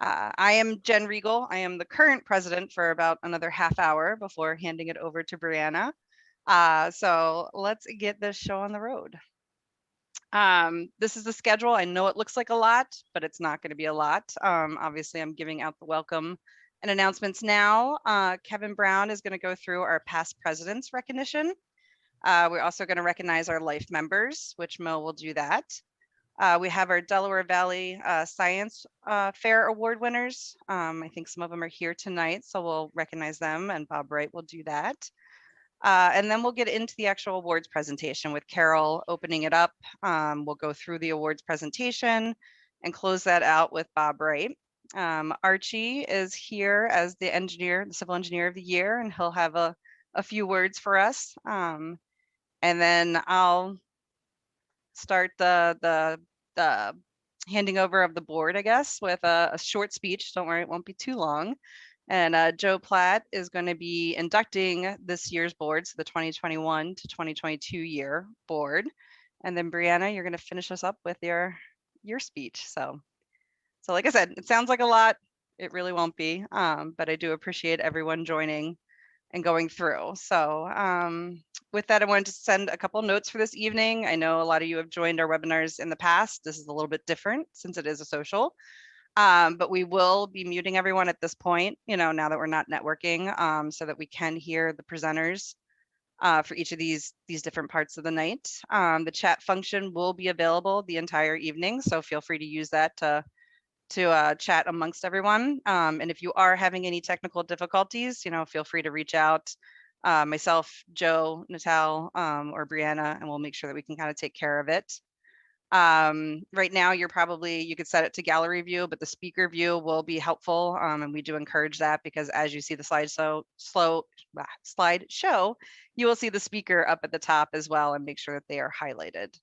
I am Jen Regal. I am the current president for about another half hour before handing it over to Brianna. So let's get this show on the road. This is the schedule. I know it looks like a lot, but it's not going to be a lot. Obviously, I'm giving out the welcome and announcements now. Kevin Brown is going to go through our past presidents recognition. We're also going to recognize our life members, which Mo will do that. We have our Delaware Valley Science Fair Award winners. I think some of them are here tonight, so we'll recognize them, and Bob Wright will do that. And then we'll get into the actual awards presentation with Carol opening it up. We'll go through the awards presentation and close that out with Bob Wright. Archie is here as the engineer, the civil engineer of the year, and he'll have a few words for us. And then I'll start the handing over of the board, I guess, with a short speech. Don't worry, it won't be too long. And Joe Platt is going to be inducting this year's board, so the 2021 to 2022 year board. And then Brianna, you're going to finish us up with your speech. So like I said, it sounds like a lot. It really won't be, but I do appreciate everyone joining and going through. So with that, I wanted to send a couple notes for this evening. I know a lot of you have joined our webinars in the past. This is a little bit different since it is a social. But we will be muting everyone at this point, now that we're not networking, so that we can hear the presenters for each of these different parts of the night. The chat function will be available the entire evening, so feel free to use that to chat amongst everyone. And if you are having any technical difficulties, feel free to reach out, myself, Joe, Natal, or Brianna, and we'll make sure that we can kind of take care of it. Right now, you could set it to gallery view, but the speaker view will be helpful. And we do encourage that because as you see the slideshow, you will see the speaker up at the top as well and make sure that they are highlighted.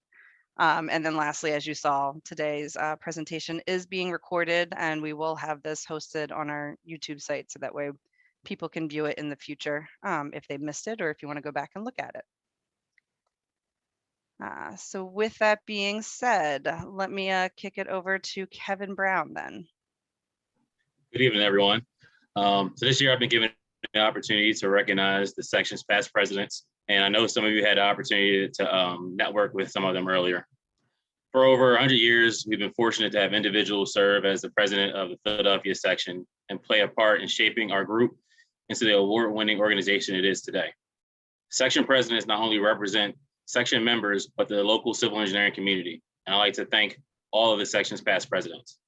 And then lastly, as you saw, today's presentation is being recorded and we will have this hosted on our YouTube site so that way people can view it in the future if they missed it or if you want to go back and look at it. So with that being said, let me kick it over to Kevin Brown then. Good evening, everyone. So this year I've been given the opportunity to recognize the section's past presidents, and I know some of you had the opportunity to network with some of them earlier. For over 100 years, we've been fortunate to have individuals serve as the president of the Philadelphia section and play a part in shaping our group into the award-winning organization it is today. Section presidents not only represent section members, but the local civil engineering community. And I'd like to thank all of the section's past presidents.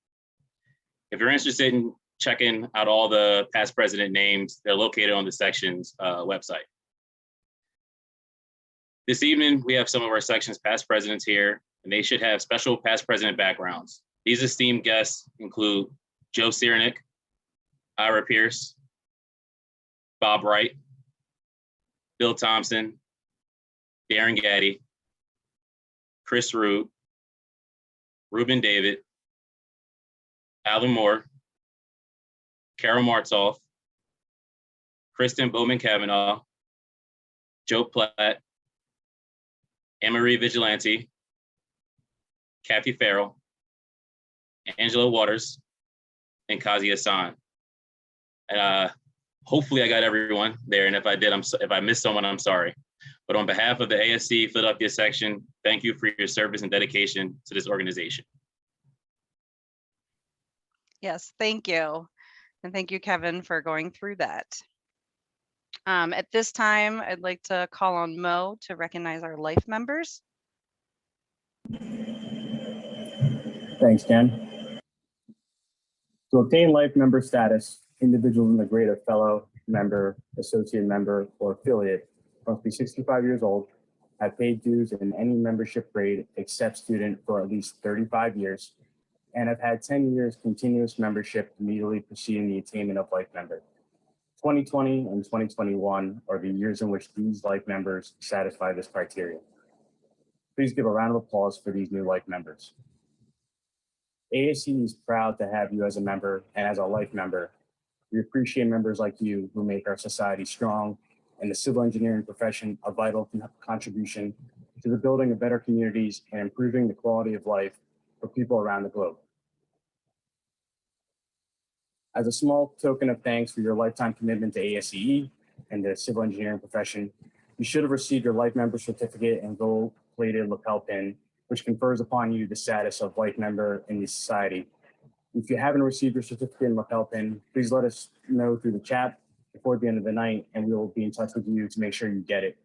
If you're interested in checking out all the past president names, they're located on the section's website. This evening, we have some of our section's past presidents here, and they should have special past president backgrounds. These esteemed guests include Joe Cyranick, Ira Pierce, Bob Wright, Bill Thompson, Darren Gaddy, Chris Root, Ruben David, Alan Moore, Carol Martzoff, Kristen Bowman Kavanaugh, Joe Platt, Anne-Marie Vigilante, Kathy Farrell, Angela Waters, and Kazi Hassan. And hopefully I got everyone there. And if I did, if I missed someone, I'm sorry. But on behalf of the ASCE Philadelphia Section, thank you for your service and dedication to this organization. Yes, thank you. And thank you, Kevin, for going through that. At this time, I'd like to call on Mo to recognize our life members. Thanks, Jen. To obtain life member status, individuals in the grade of fellow member, associate member, or affiliate must be 65 years old, have paid dues in any membership grade except student for at least 35 years, and have had 10 years continuous membership immediately preceding the attainment of life member. 2020 and 2021 are the years in which these life members satisfy this criteria. Please give a round of applause for these new life members. ASCE is proud to have you as a member and as a life member. We appreciate members like you who make our society strong and the civil engineering profession a vital contribution to the building of better communities and improving the quality of life for people around the globe. As a small token of thanks for your lifetime commitment to ASCE and the civil engineering profession, you should have received your life member certificate and gold-plated lapel pin, which confers upon you the status of life member in the society. If you haven't received your certificate and lapel pin, please let us know through the chat before the end of the night, and we will be in touch with you to make sure you get it.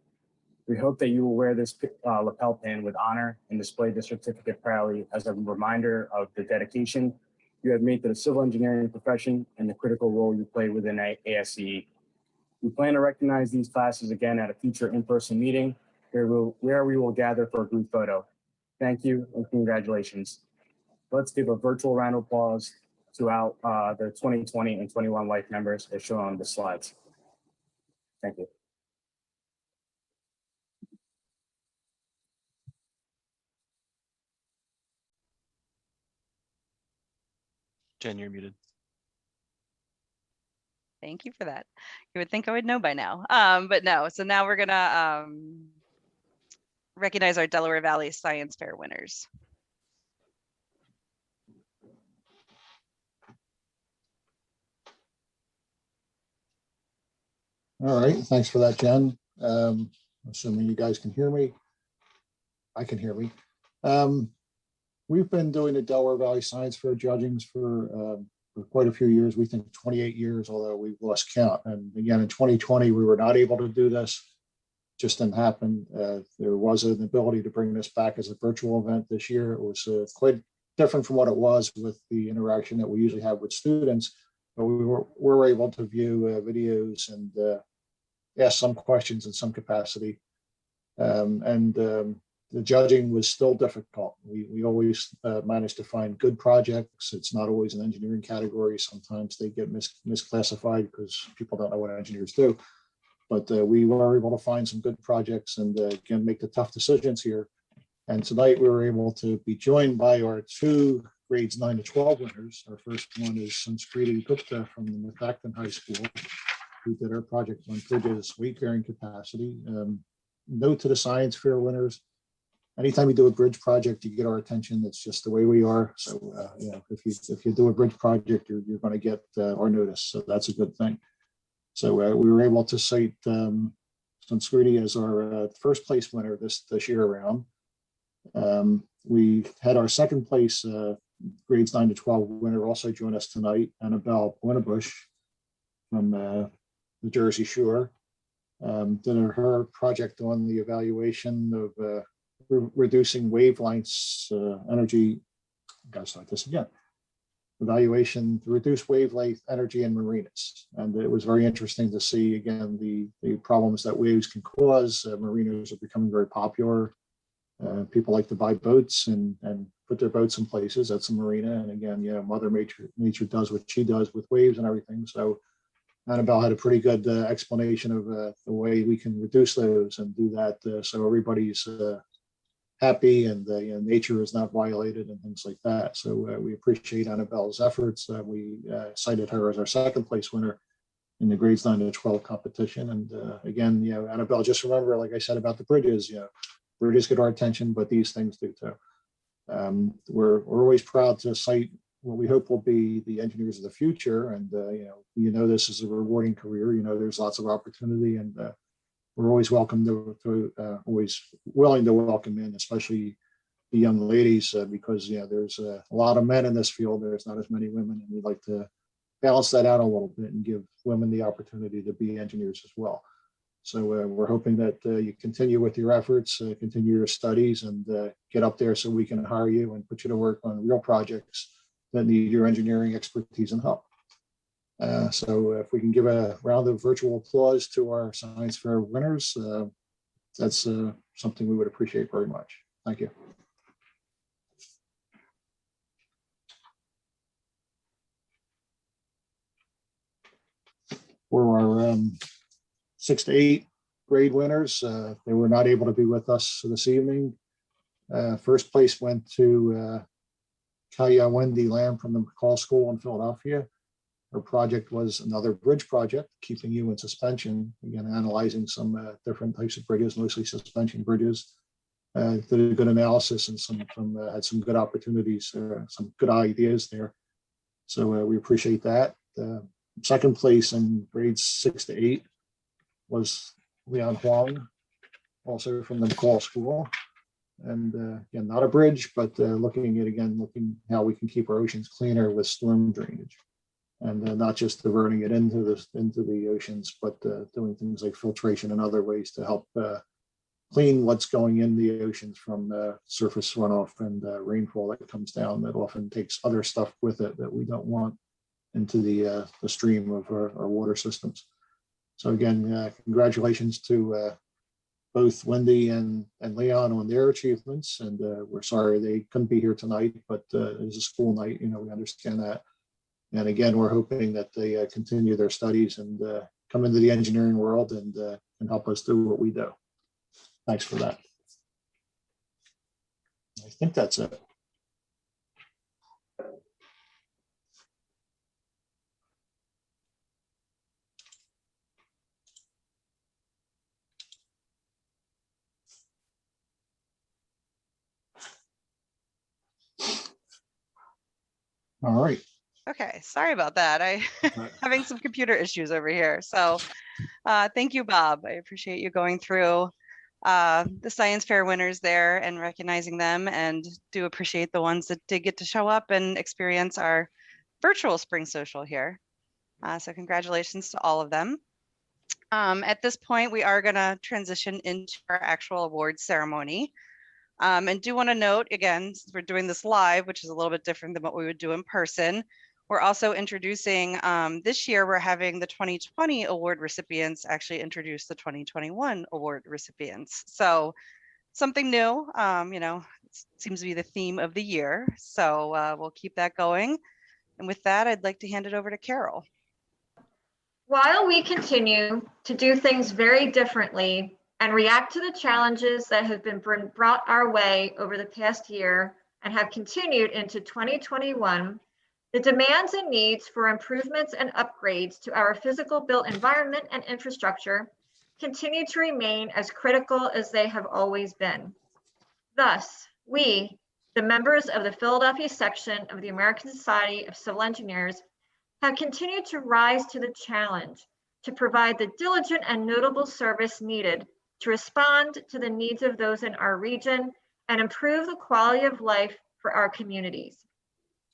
We hope that you will wear this lapel pin with honor and display the certificate proudly as a reminder of the dedication you have made to the civil engineering profession and the critical role you play within ASCE. We plan to recognize these classes again at a future in-person meeting where we will gather for a group photo. Thank you and congratulations. Let's give a virtual round of applause to the 2020 and 21 life members as shown on the slides. Thank you. Jen, you're muted. Thank you for that. You would think I would know by now, but no. So now we're gonna recognize our Delaware Valley Science Fair winners. All right, thanks for that, Jen. Assuming you guys can hear me. I can hear me. We've been doing the Delaware Valley Science Fair judgings for quite a few years. We think 28 years, although we've lost count. And again, in 2020, we were not able to do this. Just didn't happen. There was an ability to bring this back as a virtual event this year. It was quite different from what it was with the interaction that we usually have with students. But we were able to view videos and ask some questions in some capacity. The judging was still difficult. We always managed to find good projects. It's not always an engineering category. Sometimes they get misclassified because people don't know what engineers do. But we were able to find some good projects and again, make the tough decisions here. And tonight we were able to be joined by our two grades 9 to 12 winners. Our first one is Sanskriti Gupta from the Methacton High School, who did our project on bridges weight-bearing capacity. Note to the science fair winners: anytime you do a bridge project, you get our attention. That's just the way we are. So, you know, if you do a bridge project, you're going to get our notice. So that's a good thing. So we were able to cite Sanskriti as our first place winner this year around. We had our second place grades 9 to 12 winner also join us tonight, Annabelle Winnebush from the Jersey Shore. Did her project on the evaluation of reducing wavelengths, energy. Gotta start this again. Evaluation to reduce wavelength energy in marinas. And it was very interesting to see, again, the problems that waves can cause. Marinas are becoming very popular. People like to buy boats and put their boats in places. That's a marina. And again, you know, Mother Nature does what she does with waves and everything. So Annabelle had a pretty good explanation of the way we can reduce those and do that so everybody's happy and you know, nature is not violated and things like that. So we appreciate Annabelle's efforts. We cited her as our second place winner in the grades 9 to 12 competition. And again, you know, Annabelle, just remember, like I said about the bridges, you know, bridges get our attention, but these things do too. We're always proud to cite what we hope will be the engineers of the future. And, you know, this is a rewarding career. You know, there's lots of opportunity and we're always welcome always willing to welcome in, especially the young ladies, because, you know, there's a lot of men in this field. There's not as many women, and we'd like to balance that out a little bit and give women the opportunity to be engineers as well. So we're hoping that you continue with your efforts, continue your studies, and get up there so we can hire you and put you to work on real projects that need your engineering expertise and help. So if we can give a round of virtual applause to our science fair winners, that's something we would appreciate very much. Thank you. For our 6 to 8 grade winners, they were not able to be with us this evening. First place went to Kaya Wendy Lamb from the McCall School in Philadelphia. Her project was another bridge project, keeping you in suspension. Again, analyzing some different types of bridges, mostly suspension bridges. Did a good analysis and had some good opportunities, some good ideas there. So we appreciate that. Second place in grades 6 to 8 was Leon Huang, also from the McCall School. And again, not a bridge, but looking how we can keep our oceans cleaner with storm drainage, and not just diverting it into the oceans, but doing things like filtration and other ways to help clean what's going in the oceans from surface runoff and rainfall that comes down that often takes other stuff with it that we don't want into the stream of our water systems. So again, congratulations to both Wendy and Leon on their achievements. And we're sorry they couldn't be here tonight, but it was a school night, we understand that. And again, we're hoping that they continue their studies and come into the engineering world and help us do what we do. Thanks for that. I think that's it. All right. Okay, sorry about that. Having some computer issues over here. So thank you, Bob. I appreciate you going through the science fair winners there and recognizing them, and do appreciate the ones that did get to show up and experience our virtual spring social here. So congratulations to all of them. At this point, we are going to transition into our actual awards ceremony. And do want to note, again, since we're doing this live, which is a little bit different than what we would do in person, we're also introducing, this year, we're having the 2020 award recipients actually introduce the 2021 award recipients. So something new, it seems to be the theme of the year. So we'll keep that going. And with that, I'd like to hand it over to Carol. While we continue to do things very differently and react to the challenges that have been brought our way over the past year and have continued into 2021, the demands and needs for improvements and upgrades to our physical built environment and infrastructure continue to remain as critical as they have always been. Thus, we, the members of the Philadelphia section of the American Society of Civil Engineers, have continued to rise to the challenge to provide the diligent and notable service needed to respond to the needs of those in our region and improve the quality of life for our communities.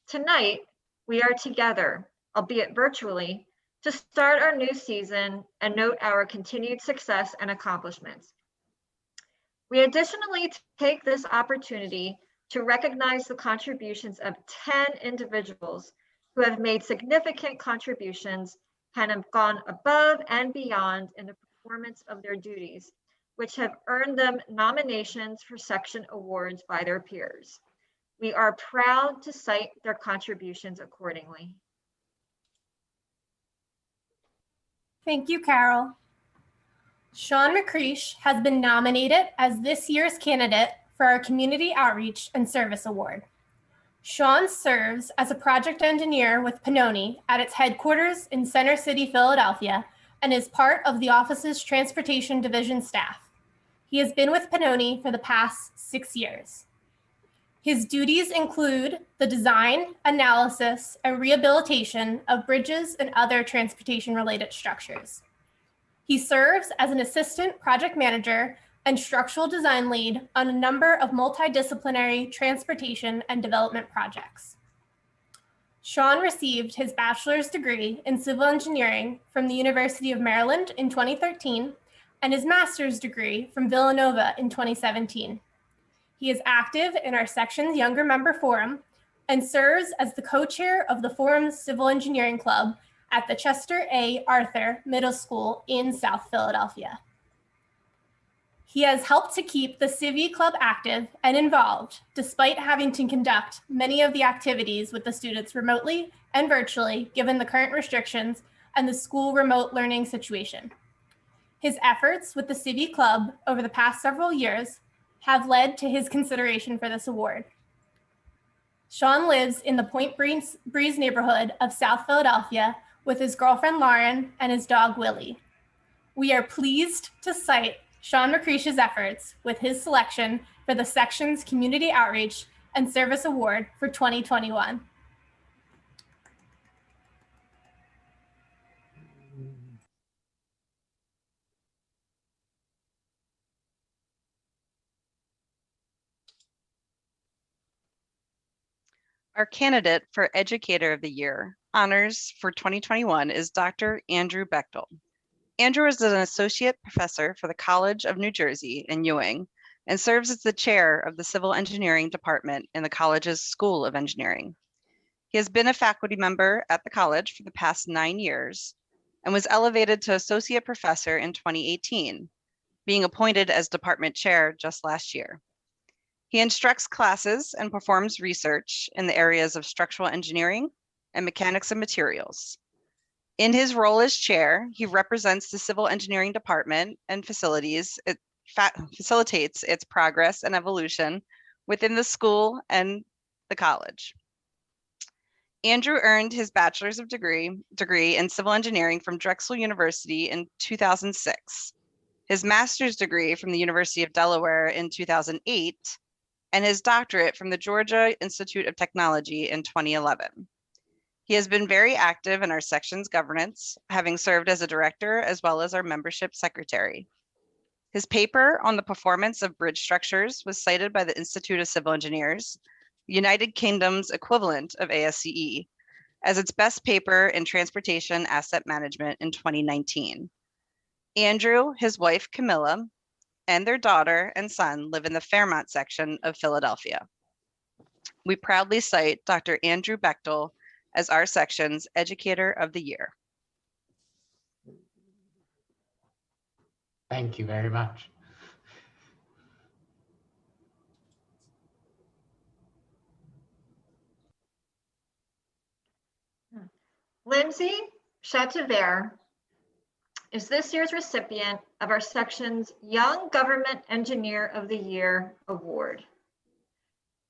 Tonight, we are together, albeit virtually, to start our new season and note our continued success and accomplishments. We additionally take this opportunity to recognize the contributions of 10 individuals who have made significant contributions and have gone above and beyond in the performance of their duties, which have earned them nominations for section awards by their peers. We are proud to cite their contributions accordingly. Thank you, Carol. Sean McCreesh has been nominated as this year's candidate for our Community Outreach and Service Award. Sean serves as a project engineer with Pannoni at its headquarters in Center City, Philadelphia, and is part of the office's Transportation Division staff. He has been with Pannoni for the past 6 years. His duties include the design, analysis, and rehabilitation of bridges and other transportation-related structures. He serves as an assistant project manager and structural design lead on a number of multidisciplinary transportation and development projects. Sean received his bachelor's degree in civil engineering from the University of Maryland in 2013 and his master's degree from Villanova in 2017. He is active in our section's Younger Member Forum and serves as the co-chair of the Forum's Civil Engineering Club at the Chester A. Arthur Middle School in South Philadelphia. He has helped to keep the Civi Club active and involved, despite having to conduct many of the activities with the students remotely and virtually, given the current restrictions and the school remote learning situation. His efforts with the Civi Club over the past several years have led to his consideration for this award. Sean lives in the Point Breeze neighborhood of South Philadelphia with his girlfriend Lauren and his dog Willie. We are pleased to cite Sean McCreesh's efforts with his selection for the section's Community Outreach and Service Award for 2021. Our candidate for Educator of the Year honors for 2021 is Dr. Andrew Bechtel. Andrew is an associate professor for the College of New Jersey in Ewing and serves as the chair of the Civil Engineering Department in the college's School of Engineering. He has been a faculty member at the college for the past 9 years and was elevated to associate professor in 2018, being appointed as department chair just last year. He instructs classes and performs research in the areas of structural engineering and mechanics of materials. In his role as chair, he represents the Civil Engineering Department and facilitates its progress and evolution within the school and the college. Andrew earned his bachelor's of degree in civil engineering from Drexel University in 2006, his master's degree from the University of Delaware in 2008, and his doctorate from the Georgia Institute of Technology in 2011. He has been very active in our section's governance, having served as a director as well as our membership secretary. His paper on the performance of bridge structures was cited by the Institute of Civil Engineers, the United Kingdom's equivalent of ASCE, as its best paper in transportation asset management in 2019. Andrew, his wife Camilla, and their daughter and son live in the Fairmont section of Philadelphia. We proudly cite Dr. Andrew Bechtel as our section's Educator of the Year. Thank you very much. Lindsay Chateauver is this year's recipient of our section's Young Government Engineer of the Year Award.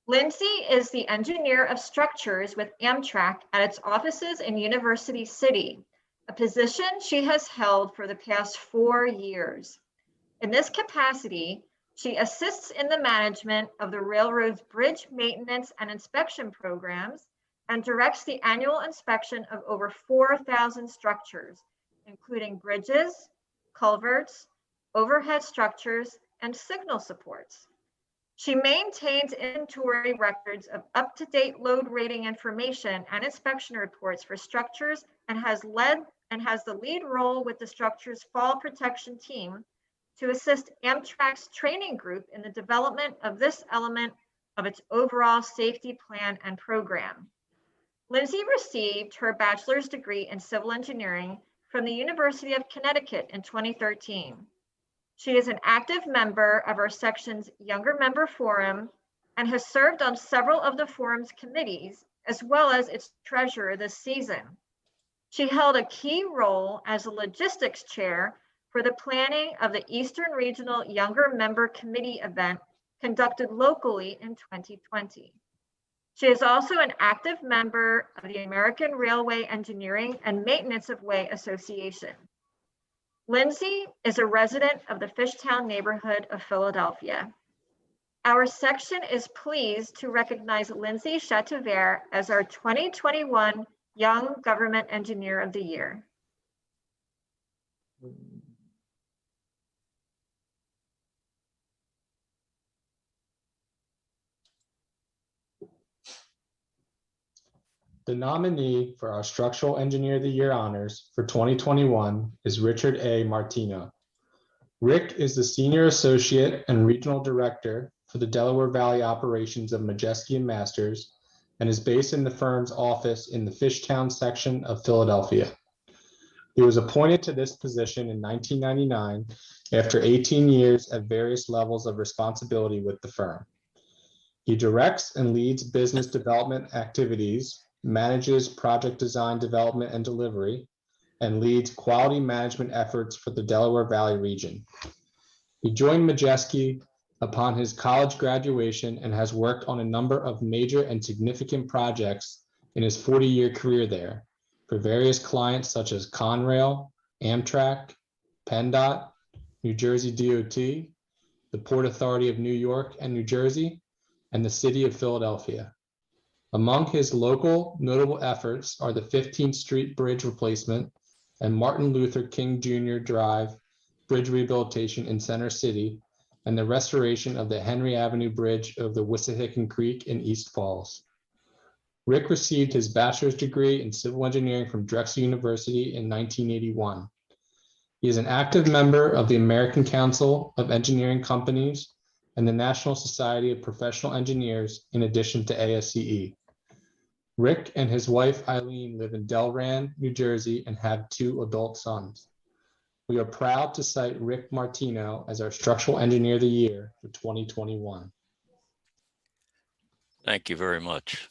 Lindsay is the engineer of structures with Amtrak at its offices in University City, a position she has held for the past 4 years. In this capacity, she assists in the management of the railroad's bridge maintenance and inspection programs and directs the annual inspection of over 4,000 structures, including bridges, culverts, overhead structures, and signal supports. She maintains inventory records of up-to-date load rating information and inspection reports for structures and has the lead role with the structure's fall protection team to assist Amtrak's training group in the development of this element of its overall safety plan and program. Lindsay received her bachelor's degree in civil engineering from the University of Connecticut in 2013. She is an active member of our section's Younger Member Forum and has served on several of the forum's committees, as well as its treasurer this season. She held a key role as a logistics chair for the planning of the Eastern Regional Younger Member Committee event conducted locally in 2020. She is also an active member of the American Railway Engineering and Maintenance of Way Association. Lindsay is a resident of the Fishtown neighborhood of Philadelphia. Our section is pleased to recognize Lindsay Chateauver as our 2021 Young Government Engineer of the Year. The nominee for our Structural Engineer of the Year honors for 2021 is Richard A. Martino. Rick is the Senior Associate and Regional Director for the Delaware Valley operations of Majeski & Masters and is based in the firm's office in the Fishtown section of Philadelphia. He was appointed to this position in 1999 after 18 years at various levels of responsibility with the firm. He directs and leads business development activities, manages project design, development, and delivery, and leads quality management efforts for the Delaware Valley region. He joined Majeski upon his college graduation and has worked on a number of major and significant projects in his 40-year career there for various clients such as Conrail, Amtrak, PennDOT, New Jersey DOT, the Port Authority of New York and New Jersey, and the City of Philadelphia. Among his local notable efforts are the 15th Street Bridge replacement and Martin Luther King Jr. Drive bridge rehabilitation in Center City and the restoration of the Henry Avenue Bridge of the Wissahickon Creek in East Falls. Rick received his bachelor's degree in civil engineering from Drexel University in 1981. He is an active member of the American Council of Engineering Companies and the National Society of Professional Engineers, in addition to ASCE. Rick and his wife Eileen live in Delran, New Jersey, and have 2 adult sons. We are proud to cite Rick Martino as our Structural Engineer of the Year for 2021. Thank you very much.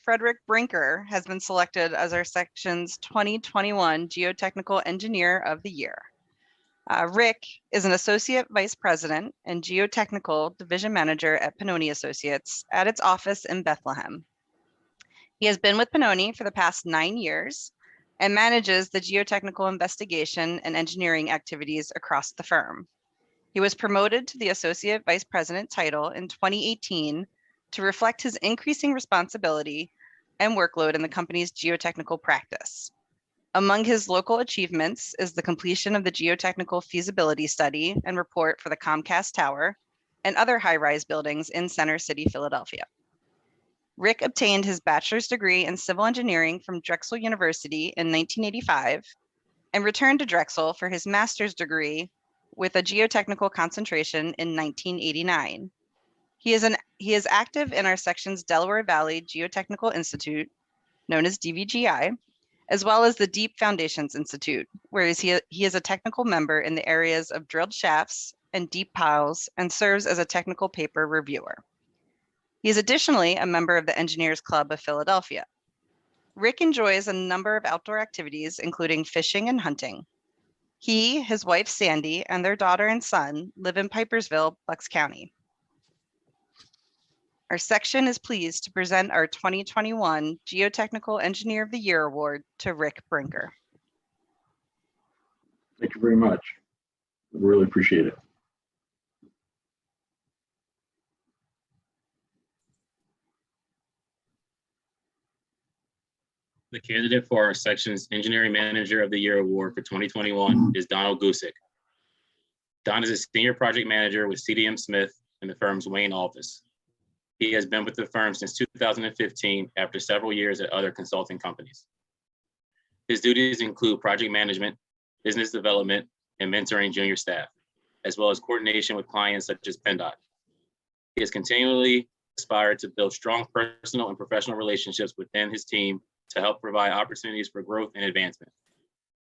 Frederick Brinker has been selected as our section's 2021 Geotechnical Engineer of the Year. Rick is an Associate Vice President and Geotechnical Division Manager at Pannoni Associates at its office in Bethlehem. He has been with Pannoni for the past 9 years and manages the geotechnical investigation and engineering activities across the firm. He was promoted to the Associate Vice President title in 2018 to reflect his increasing responsibility and workload in the company's geotechnical practice. Among his local achievements is the completion of the geotechnical feasibility study and report for the Comcast Tower and other high-rise buildings in Center City, Philadelphia. Rick obtained his bachelor's degree in civil engineering from Drexel University in 1985 and returned to Drexel for his master's degree with a geotechnical concentration in 1989. He is active in our section's Delaware Valley Geotechnical Institute, known as DVGI, as well as the Deep Foundations Institute, where he is a technical member in the areas of drilled shafts and deep piles and serves as a technical paper reviewer. He is additionally a member of the Engineers Club of Philadelphia. Rick enjoys a number of outdoor activities, including fishing and hunting. He, his wife Sandy, and their daughter and son live in Pipersville, Bucks County. Our section is pleased to present our 2021 Geotechnical Engineer of the Year Award to Rick Brinker. Thank you very much. I really appreciate it. The candidate for our section's Engineering Manager of the Year Award for 2021 is Donald Gusick. Don is a senior project manager with CDM Smith in the firm's Wayne office. He has been with the firm since 2015 after several years at other consulting companies. His duties include project management, business development, and mentoring junior staff, as well as coordination with clients such as PennDOT. He has continually aspired to build strong personal and professional relationships within his team to help provide opportunities for growth and advancement.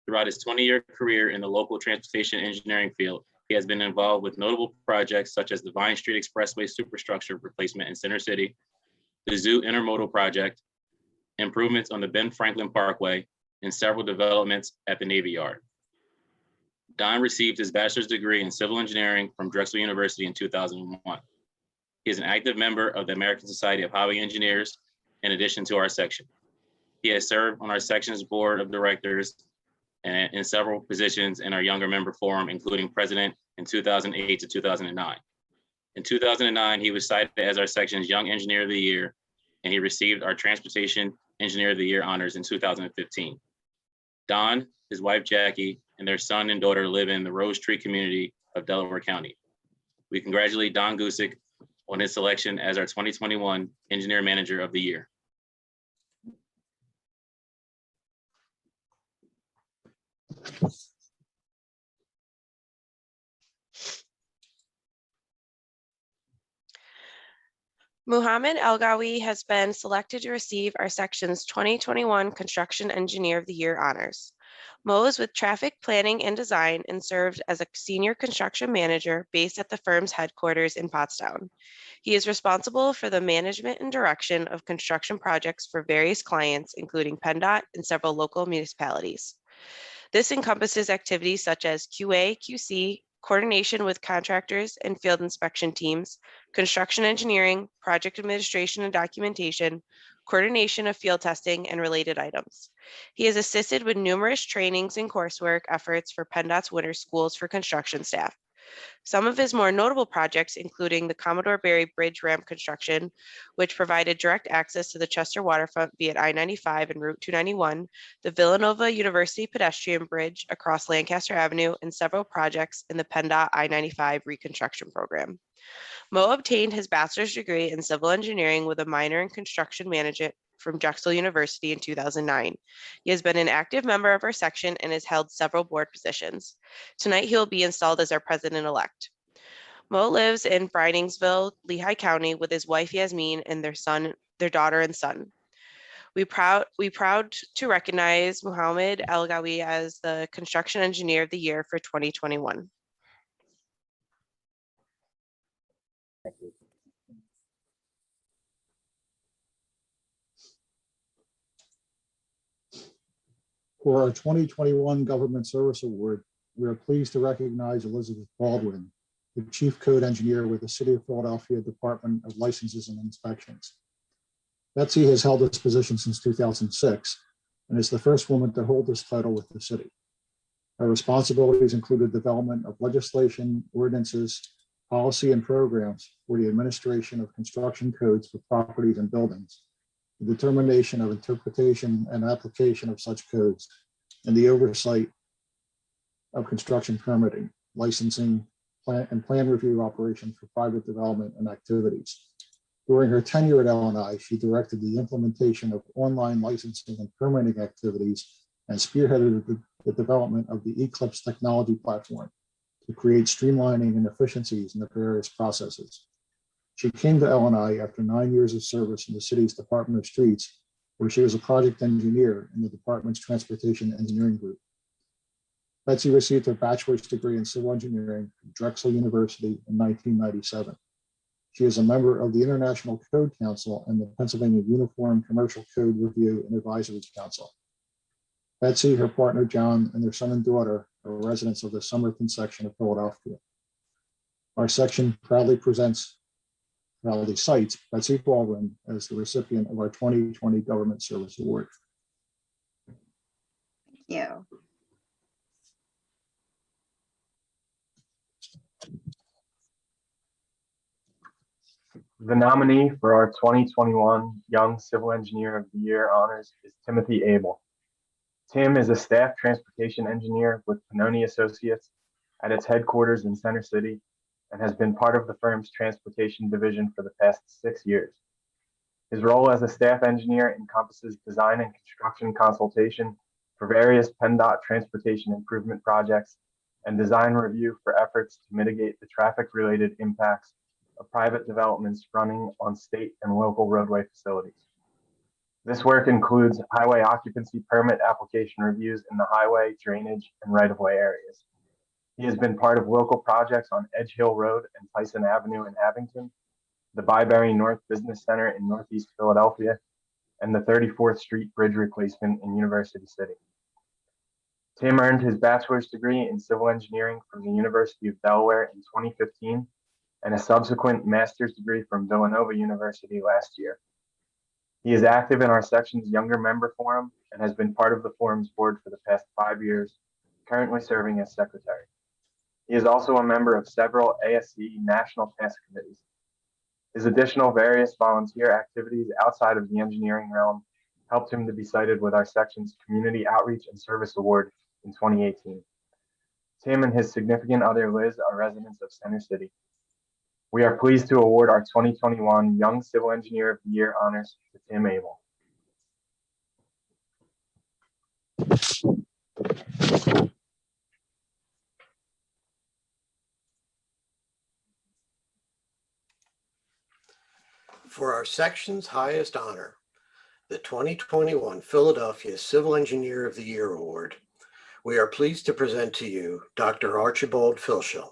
Throughout his 20-year career in the local transportation engineering field, he has been involved with notable projects such as the Vine Street Expressway superstructure replacement in Center City, the Zoo Intermodal Project, improvements on the Ben Franklin Parkway, and several developments at the Navy Yard. Don received his bachelor's degree in civil engineering from Drexel University in 2001. He is an active member of the American Society of Highway Engineers, in addition to our section. He has served on our section's board of directors and in several positions in our younger member forum, including president in 2008 to 2009. In 2009, he was cited as our section's Young Engineer of the Year, and he received our Transportation Engineer of the Year honors in 2015. Don, his wife Jackie, and their son and daughter live in the Rose Tree community of Delaware County. We congratulate Don Gusick on his selection as our 2021 Engineer Manager of the Year. Muhammad El-Gawi has been selected to receive our section's 2021 Construction Engineer of the Year honors. Mo is with Traffic Planning and Design and served as a senior construction manager based at the firm's headquarters in Pottstown. He is responsible for the management and direction of construction projects for various clients, including PennDOT and several local municipalities. This encompasses activities such as QA, QC, coordination with contractors and field inspection teams, construction engineering, project administration and documentation, coordination of field testing, and related items. He has assisted with numerous trainings and coursework efforts for PennDOT's winter schools for construction staff. Some of his more notable projects, including the Commodore Barry Bridge ramp construction, which provided direct access to the Chester waterfront via I-95 and Route 291, the Villanova University pedestrian bridge across Lancaster Avenue, and several projects in the PennDOT I-95 reconstruction program. Mo obtained his bachelor's degree in civil engineering with a minor in construction management from Drexel University in 2009. He has been an active member of our section and has held several board positions. Tonight, he will be installed as our president-elect. Mo lives in Briningsville, Lehigh County, with his wife Yasmin and their daughter and son. We proud to recognize Muhammad El-Gawi as the Construction Engineer of the Year for 2021. Thank you. For our 2021 Government Service Award, we are pleased to recognize Elizabeth Baldwin, the Chief Code Engineer with the City of Philadelphia Department of Licenses and Inspections. Betsy has held this position since 2006 and is the first woman to hold this title with the city. Her responsibilities included development of legislation, ordinances, policy, and programs for the administration of construction codes for properties and buildings, the determination of interpretation and application of such codes, and the oversight of construction permitting, licensing, and plan review operations for private development and activities. During her tenure at LNI, she directed the implementation of online licensing and permitting activities and spearheaded the development of the Eclipse technology platform to create streamlining and efficiencies in the various processes. She came to LNI after 9 years of service in the city's Department of Streets, where she was a project engineer in the department's transportation engineering group. Betsy received her bachelor's degree in civil engineering from Drexel University in 1997. She is a member of the International Code Council and the Pennsylvania Uniform Commercial Code Review and Advisory Council. Betsy, her partner John, and their son and daughter are residents of the Somerton section of Philadelphia. Our section proudly cites Betsy Baldwin as the recipient of our 2020 Government Service Award. Thank you. The nominee for our 2021 Young Civil Engineer of the Year honors is Timothy Abel. Tim is a staff transportation engineer with Pannoni Associates at its headquarters in Center City and has been part of the firm's transportation division for the past 6 years. His role as a staff engineer encompasses design and construction consultation for various PennDOT transportation improvement projects and design review for efforts to mitigate the traffic-related impacts of private developments running on state and local roadway facilities. This work includes highway occupancy permit application reviews in the highway, drainage, and right-of-way areas. He has been part of local projects on Edge Hill Road and Tyson Avenue in Abington, the Byberry North Business Center in Northeast Philadelphia, and the 34th Street Bridge replacement in University City. Tim earned his bachelor's degree in civil engineering from the University of Delaware in 2015 and a subsequent master's degree from Villanova University last year. He is active in our section's Younger Member Forum and has been part of the forum's board for the past 5 years, currently serving as secretary. He is also a member of several ASCE national task committees. His additional various volunteer activities outside of the engineering realm helped him to be cited with our section's Community Outreach and Service Award in 2018. Tim and his significant other Liz are residents of Center City. We are pleased to award our 2021 Young Civil Engineer of the Year honors to Tim Abel. For our section's highest honor, the 2021 Philadelphia Civil Engineer of the Year Award, we are pleased to present to you Dr. Archibald Filshel.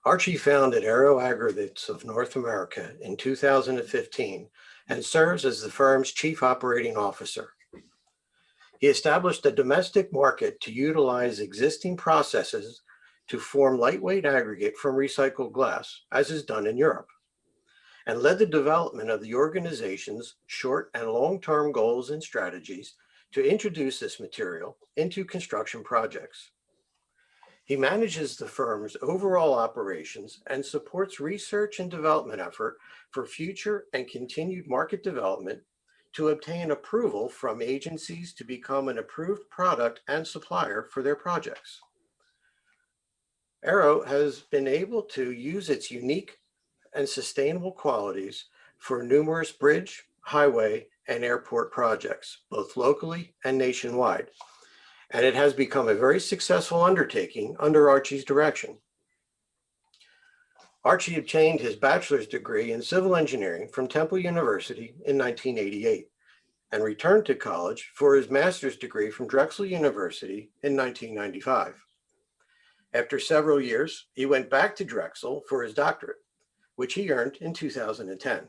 Archie founded Aero Aggregates of North America in 2015 and serves as the firm's chief operating officer. He established a domestic market to utilize existing processes to form lightweight aggregate from recycled glass, as is done in Europe, and led the development of the organization's short and long-term goals and strategies to introduce this material into construction projects. He manages the firm's overall operations and supports research and development effort for future and continued market development to obtain approval from agencies to become an approved product and supplier for their projects. Arrow has been able to use its unique and sustainable qualities for numerous bridge, highway, and airport projects, both locally and nationwide. And it has become a very successful undertaking under Archie's direction. Archie obtained his bachelor's degree in civil engineering from Temple University in 1988 and returned to college for his master's degree from Drexel University in 1995. After several years, he went back to Drexel for his doctorate, which he earned in 2010.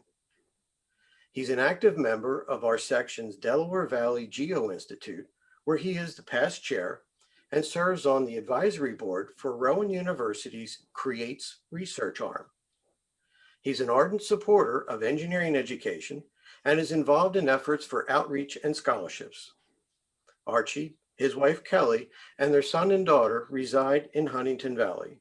He's an active member of our section's Delaware Valley Geo Institute, where he is the past chair and serves on the advisory board for Rowan University's CREATES research arm. He's an ardent supporter of engineering education and is involved in efforts for outreach and scholarships. Archie, his wife Kelly, and their son and daughter reside in Huntington Valley.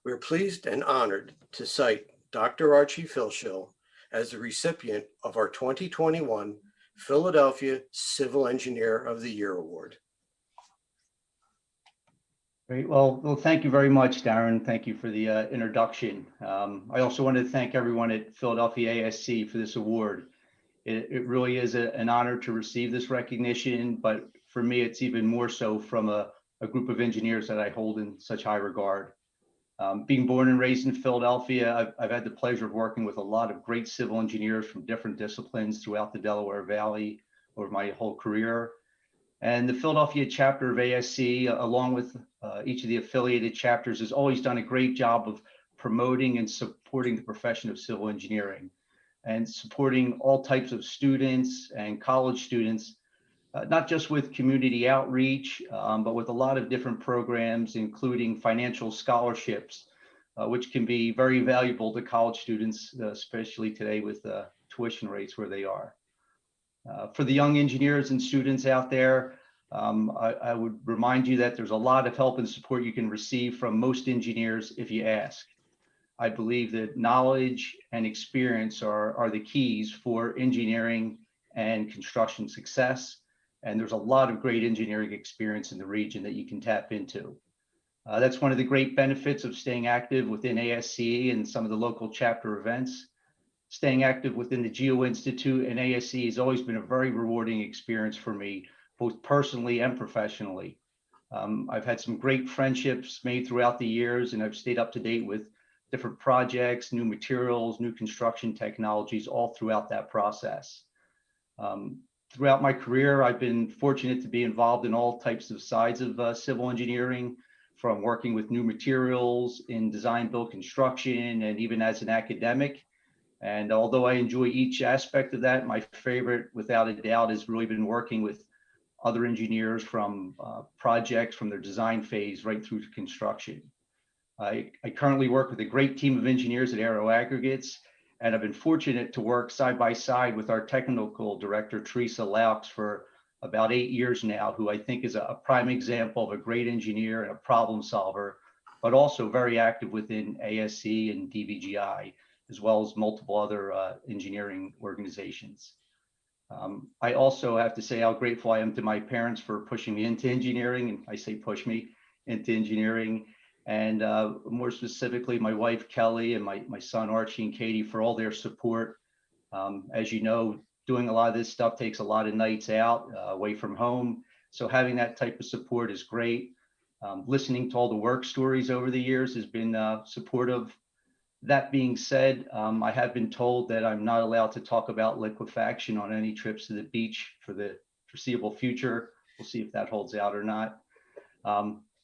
We're pleased and honored to cite Dr. Archie Filshill as the recipient of our 2021 Philadelphia Civil Engineer of the Year Award. Great. Well, thank you very much, Darren. Thank you for the introduction. I also wanted to thank everyone at Philadelphia ASCE for this award. It really is an honor to receive this recognition, but for me, it's even more so from a group of engineers that I hold in such high regard. Being born and raised in Philadelphia, I've had the pleasure of working with a lot of great civil engineers from different disciplines throughout the Delaware Valley over my whole career. And the Philadelphia chapter of ASCE, along with each of the affiliated chapters, has always done a great job of promoting and supporting the profession of civil engineering and supporting all types of students and college students, not just with community outreach, but with a lot of different programs, including financial scholarships, which can be very valuable to college students, especially today with tuition rates where they are. For the young engineers and students out there, I would remind you that there's a lot of help and support you can receive from most engineers if you ask. I believe that knowledge and experience are the keys for engineering and construction success. And there's a lot of great engineering experience in the region that you can tap into. That's one of the great benefits of staying active within ASCE and some of the local chapter events. Staying active within the Geo Institute and ASCE has always been a very rewarding experience for me, both personally and professionally. I've had some great friendships made throughout the years, and I've stayed up to date with different projects, new materials, new construction technologies, all throughout that process. Throughout my career, I've been fortunate to be involved in all types of sides of civil engineering, from working with new materials in design, build, construction, and even as an academic. And although I enjoy each aspect of that, my favorite, without a doubt, has really been working with other engineers from projects from their design phase right through to construction. I currently work with a great team of engineers at Arrow Aggregates, and I've been fortunate to work side by side with our technical director, Teresa Laux, for about 8 years now, who I think is a prime example of a great engineer and a problem solver, but also very active within ASCE and DVGI, as well as multiple other engineering organizations. I also have to say how grateful I am to my parents for pushing me into engineering, and I say push me into engineering, and more specifically, my wife, Kelly, and my son, Archie and Katie, for all their support. As you know, doing a lot of this stuff takes a lot of nights out away from home. So having that type of support is great. Listening to all the work stories over the years has been supportive. That being said, I have been told that I'm not allowed to talk about liquefaction on any trips to the beach for the foreseeable future. We'll see if that holds out or not.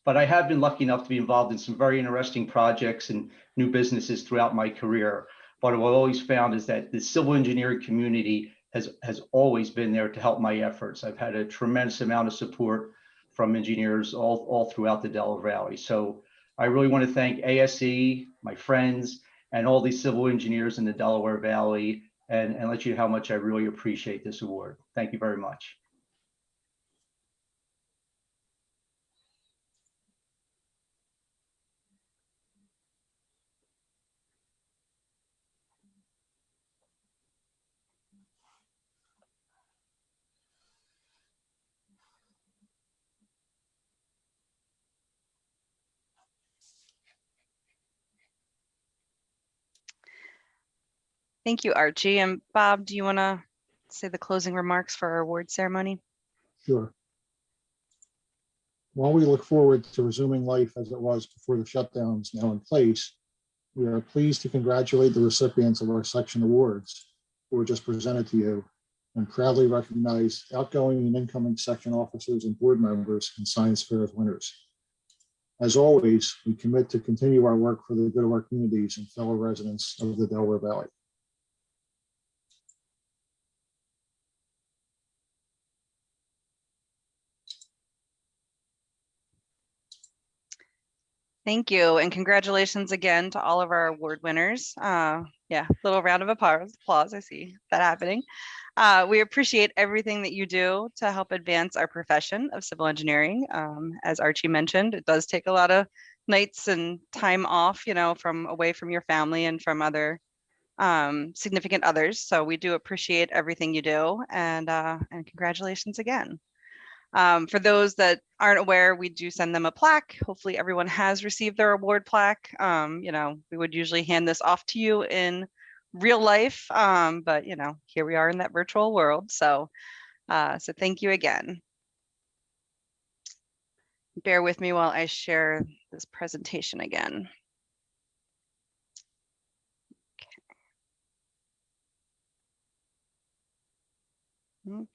But I have been lucky enough to be involved in some very interesting projects and new businesses throughout my career. But what I've always found is that the civil engineering community has always been there to help my efforts. I've had a tremendous amount of support from engineers all throughout the Delaware Valley. So I really want to thank ASCE, my friends, and all these civil engineers in the Delaware Valley, and let you know how much I really appreciate this award. Thank you very much. Thank you, Archie. And Bob, do you want to say the closing remarks for our award ceremony? Sure. While we look forward to resuming life as it was before the shutdowns now in place, we are pleased to congratulate the recipients of our section awards who were just presented to you and proudly recognize outgoing and incoming section officers and board members and science fairs winners. As always, we commit to continue our work for the good of our communities and fellow residents of the Delaware Valley. Thank you, and congratulations again to all of our award winners. Yeah, little round of applause. I see that happening. We appreciate everything that you do to help advance our profession of civil engineering. As Archie mentioned, it does take a lot of nights and time off, from away from your family and from other significant others. So we do appreciate everything you do, and congratulations again. For those that aren't aware, we do send them a plaque. Hopefully everyone has received their award plaque. We would usually hand this off to you in real life, but here we are in that virtual world. So thank you again. Bear with me while I share this presentation again. Okay.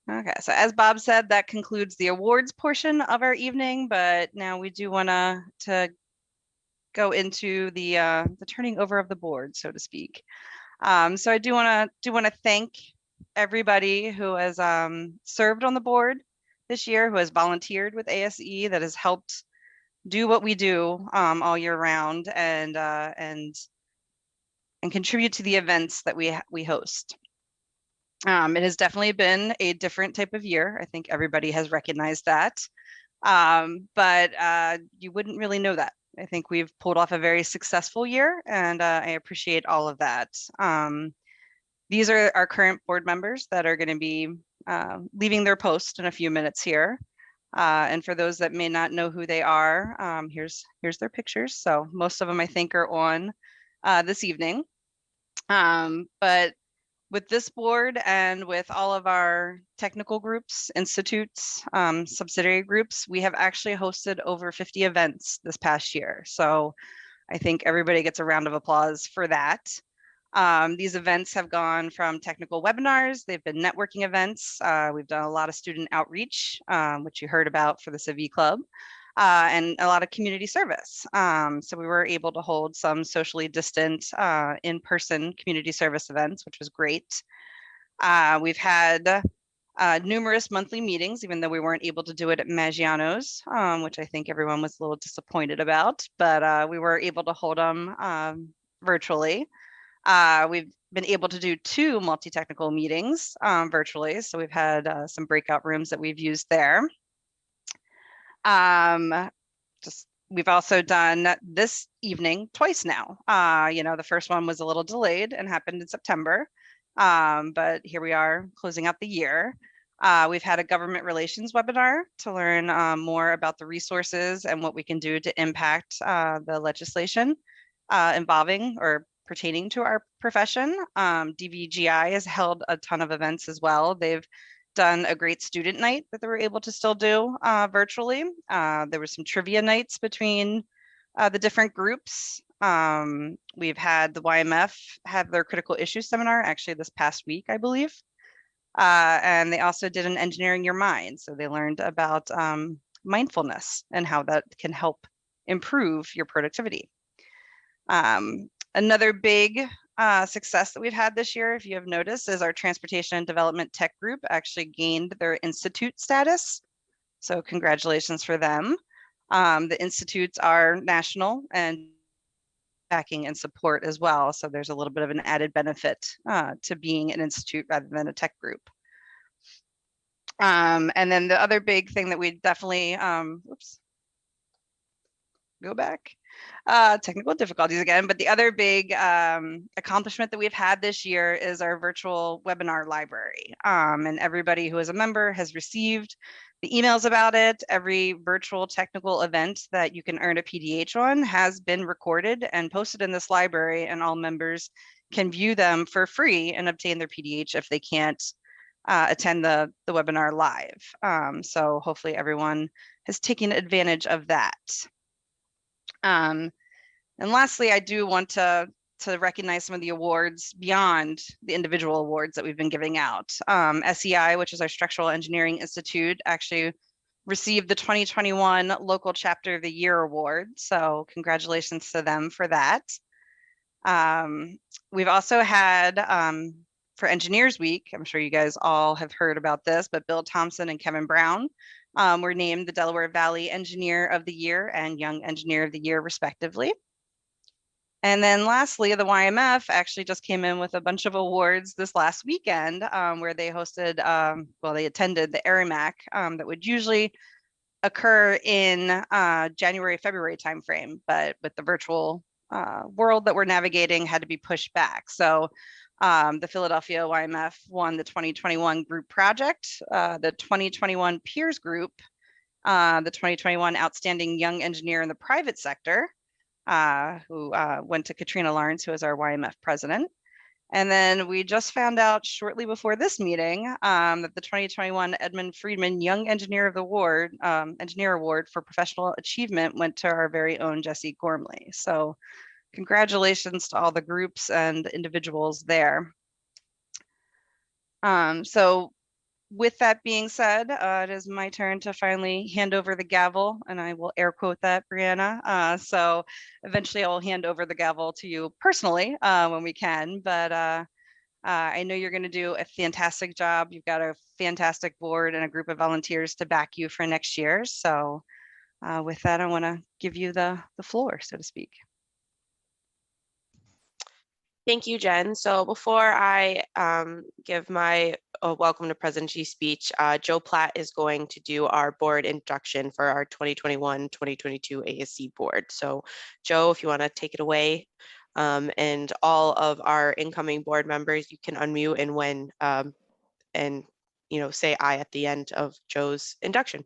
Okay, so as Bob said, that concludes the awards portion of our evening, but now we do want to go into the turning over of the board, so to speak. So I do want to thank everybody who has served on the board this year, who has volunteered with ASCE, that has helped do what we do all year round, and contribute to the events that we host. It has definitely been a different type of year. I think everybody has recognized that, but you wouldn't really know that. I think we've pulled off a very successful year, and I appreciate all of that. These are our current board members that are going to be leaving their post in a few minutes here. And for those that may not know who they are, here's their pictures. So most of them I think are on this evening. But with this board and with all of our technical groups, institutes, subsidiary groups, we have actually hosted over 50 events this past year. So I think everybody gets a round of applause for that. These events have gone from technical webinars, they've been networking events. We've done a lot of student outreach, which you heard about for the Civi Club, and a lot of community service. So we were able to hold some socially distant in-person community service events, which was great. We've had numerous monthly meetings, even though we weren't able to do it at Maggiano's, which I think everyone was a little disappointed about, but we were able to hold them virtually. We've been able to do 2 multi-technical meetings virtually. So we've had some breakout rooms that we've used there. We've also done this evening twice now. The first one was a little delayed and happened in September, but here we are closing out the year. We've had a government relations webinar to learn more about the resources and what we can do to impact the legislation involving or pertaining to our profession. DVGI has held a ton of events as well. They've done a great student night that they were able to still do virtually. There were some trivia nights between the different groups. We've had the YMF have their critical issues seminar actually this past week, I believe. And they also did an engineering your mind. So they learned about mindfulness and how that can help improve your productivity. Another big success that we've had this year, if you have noticed, is our Transportation and Development Tech Group actually gained their institute status. So congratulations for them. The institutes are national and backing and support as well. So there's a little bit of an added benefit to being an institute rather than a tech group. And then the other big thing that we definitely, go back. Technical difficulties again, but the other big accomplishment that we've had this year is our virtual webinar library. And everybody who is a member has received the emails about it. Every virtual technical event that you can earn a PDH on has been recorded and posted in this library, and all members can view them for free and obtain their PDH if they can't attend the webinar live. So hopefully everyone has taken advantage of that. And lastly, I do want to recognize some of the awards beyond the individual awards that we've been giving out. SEI, which is our Structural Engineering Institute, actually received the 2021 Local Chapter of the Year Award. So congratulations to them for that. We've also had, for Engineers Week, I'm sure you guys all have heard about this, but Bill Thompson and Kevin Brown were named the Delaware Valley Engineer of the Year and Young Engineer of the Year, respectively. And then lastly, the YMF actually just came in with a bunch of awards this last weekend where they hosted, they attended the ARIMAC that would usually occur in January, February timeframe, but with the virtual world that we're navigating had to be pushed back. So the Philadelphia YMF won the 2021 group project, the 2021 peers group, the 2021 outstanding young engineer in the private sector, who went to Katrina Lawrence, who is our YMF president. And then we just found out shortly before this meeting that the 2021 Edmund Friedman Young Engineer of the Engineer Award for Professional Achievement went to our very own Jesse Gormley. So congratulations to all the groups and individuals there. So with that being said, it is my turn to finally hand over the gavel, and I will air quote that, Brianna. So eventually I will hand over the gavel to you personally when we can, but I know you're going to do a fantastic job. You've got a fantastic board and a group of volunteers to back you for next year. So with that, I want to give you the floor, so to speak. Thank you, Jen. So before I give my welcome to President speech, Joe Platt is going to do our board introduction for our 2021-2022 ASCE board. So Joe, if you want to take it away, and all of our incoming board members, you can unmute and say aye at the end of Joe's induction.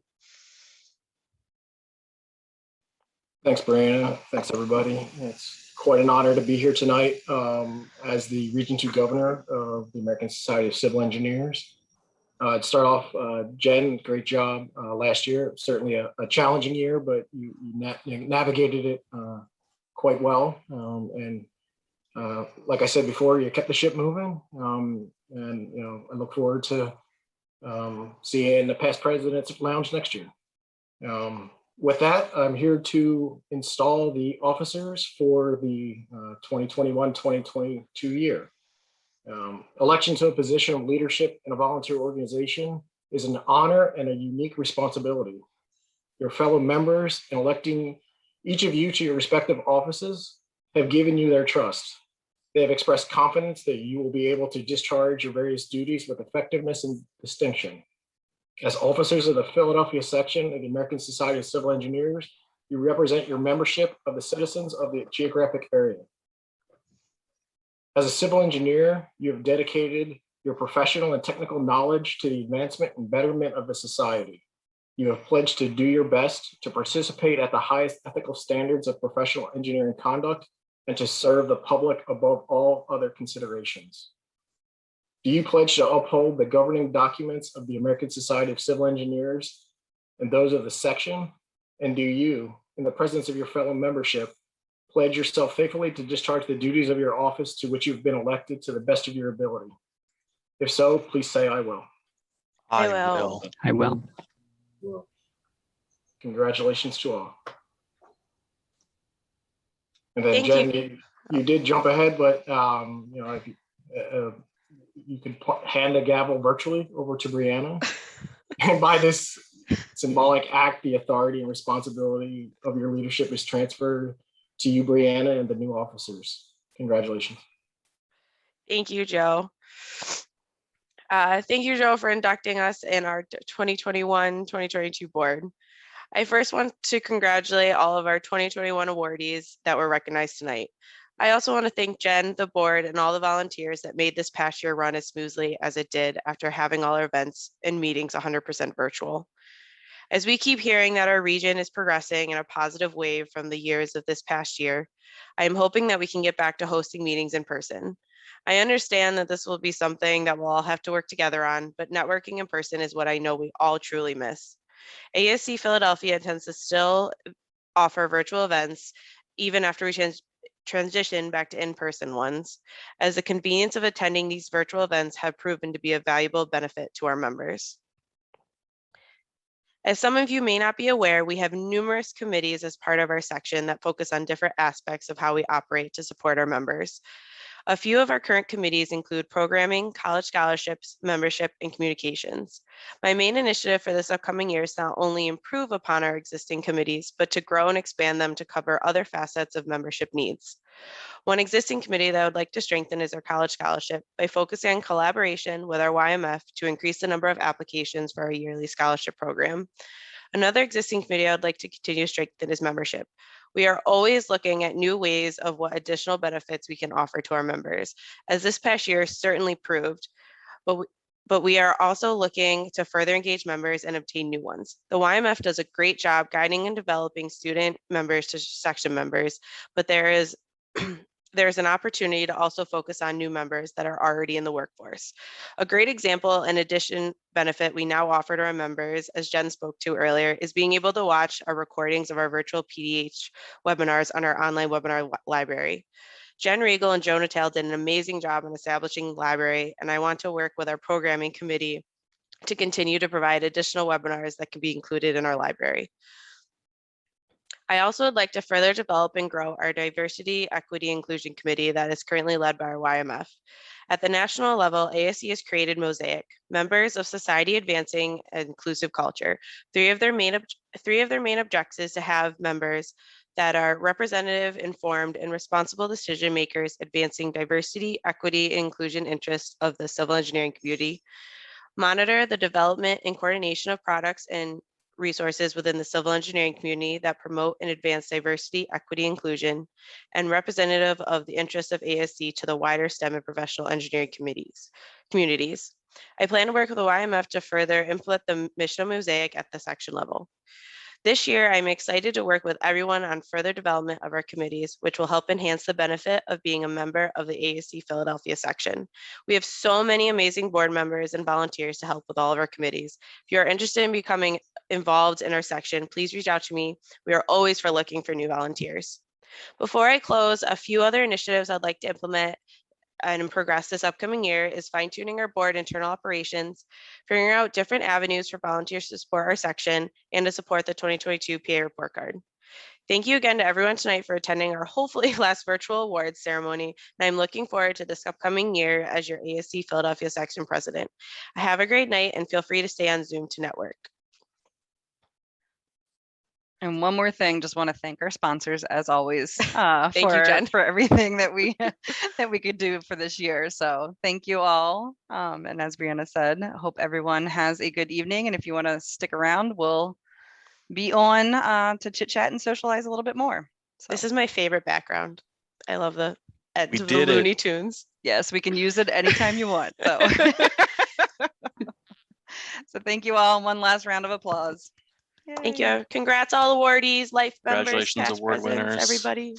Thanks, Brianna. Thanks, everybody. It's quite an honor to be here tonight as the Region 2 Governor of the American Society of Civil Engineers. To start off, Jen, great job last year. Certainly a challenging year, but you navigated it quite well. Like I said before, you kept the ship moving. I look forward to seeing you in the past president's lounge next year. With that, I'm here to install the officers for the 2021-2022 year. Election to a position of leadership in a volunteer organization is an honor and a unique responsibility. Your fellow members in electing each of you to your respective offices have given you their trust. They have expressed confidence that you will be able to discharge your various duties with effectiveness and distinction. As officers of the Philadelphia Section of the American Society of Civil Engineers, you represent your membership of the citizens of the geographic area. As a civil engineer, you have dedicated your professional and technical knowledge to the advancement and betterment of the society. You have pledged to do your best to participate at the highest ethical standards of professional engineering conduct and to serve the public above all other considerations. Do you pledge to uphold the governing documents of the American Society of Civil Engineers and those of the section? And do you, in the presence of your fellow membership, pledge yourself faithfully to discharge the duties of your office to which you've been elected to the best of your ability? If so, please say, I will. I will. I will. Congratulations to all. And then Thank Jen, you did jump ahead, but if you could hand the gavel virtually over to Brianna. And by this symbolic act, the authority and responsibility of your leadership is transferred to you, Brianna, and the new officers. Congratulations. Thank you, Joe. Thank you, Joe, for inducting us in our 2021-2022 board. I first want to congratulate all of our 2021 awardees that were recognized tonight. I also want to thank Jen, the board, and all the volunteers that made this past year run as smoothly as it did after having all our events and meetings 100% virtual. As we keep hearing that our region is progressing in a positive wave from the years of this past year, I am hoping that we can get back to hosting meetings in person. I understand that this will be something that we'll all have to work together on, but networking in person is what I know we all truly miss. ASCE Philadelphia intends to still offer virtual events even after we transition back to in-person ones, as the convenience of attending these virtual events have proven to be a valuable benefit to our members. As some of you may not be aware, we have numerous committees as part of our section that focus on different aspects of how we operate to support our members. A few of our current committees include programming, college scholarships, membership, and communications. My main initiative for this upcoming year is not only improve upon our existing committees, but to grow and expand them to cover other facets of membership needs. One existing committee that I would like to strengthen is our college scholarship by focusing on collaboration with our YMF to increase the number of applications for our yearly scholarship program. Another existing committee I would like to continue to strengthen is membership. We are always looking at new ways of what additional benefits we can offer to our members, as this past year certainly proved, but we are also looking to further engage members and obtain new ones. The YMF does a great job guiding and developing student members to section members, but there is an opportunity to also focus on new members that are already in the workforce. A great example and addition benefit we now offer to our members, as Jen spoke to earlier, is being able to watch our recordings of our virtual PDH webinars on our online webinar library. Jen Riegel and Joe Natal did an amazing job in establishing the library, and I want to work with our programming committee to continue to provide additional webinars that can be included in our library. I also would like to further develop and grow our Diversity, Equity, Inclusion Committee that is currently led by our YMF. At the national level, ASCE has created Mosaic, Members of Society Advancing Inclusive Culture. Three of their main objectives is to have members that are representative, informed, and responsible decision makers advancing diversity, equity, and inclusion interests of the civil engineering community, monitor the development and coordination of products and resources within the civil engineering community that promote and advance diversity, equity, inclusion, and representative of the interests of ASCE to the wider STEM and professional engineering communities. I plan to work with the YMF to further implement the mission of Mosaic at the section level. This year, I'm excited to work with everyone on further development of our committees, which will help enhance the benefit of being a member of the ASCE Philadelphia section. We have so many amazing board members and volunteers to help with all of our committees. If you're interested in becoming involved in our section, please reach out to me. We are always looking for new volunteers. Before I close, a few other initiatives I'd like to implement and progress this upcoming year is fine-tuning our board internal operations, figuring out different avenues for volunteers to support our section, and to support the 2022 PA report card. Thank you again to everyone tonight for attending our hopefully last virtual awards ceremony, and I'm looking forward to this upcoming year as your ASCE Philadelphia section president. Have a great night and feel free to stay on Zoom to network. And one more thing, just want to thank our sponsors as always Thank you, Jen. for everything that we that we could do for this year. So thank you all. And as Brianna said, I hope everyone has a good evening. And if you want to stick around, we'll be on to chit chat and socialize a little bit more. So. This is my favorite background. I love the Looney Tunes. Yes, we can use it anytime you want. So, so thank you all. One last round of applause. Thank you. Congrats all awardees, life members, Congratulations, past award presidents, winners. everybody.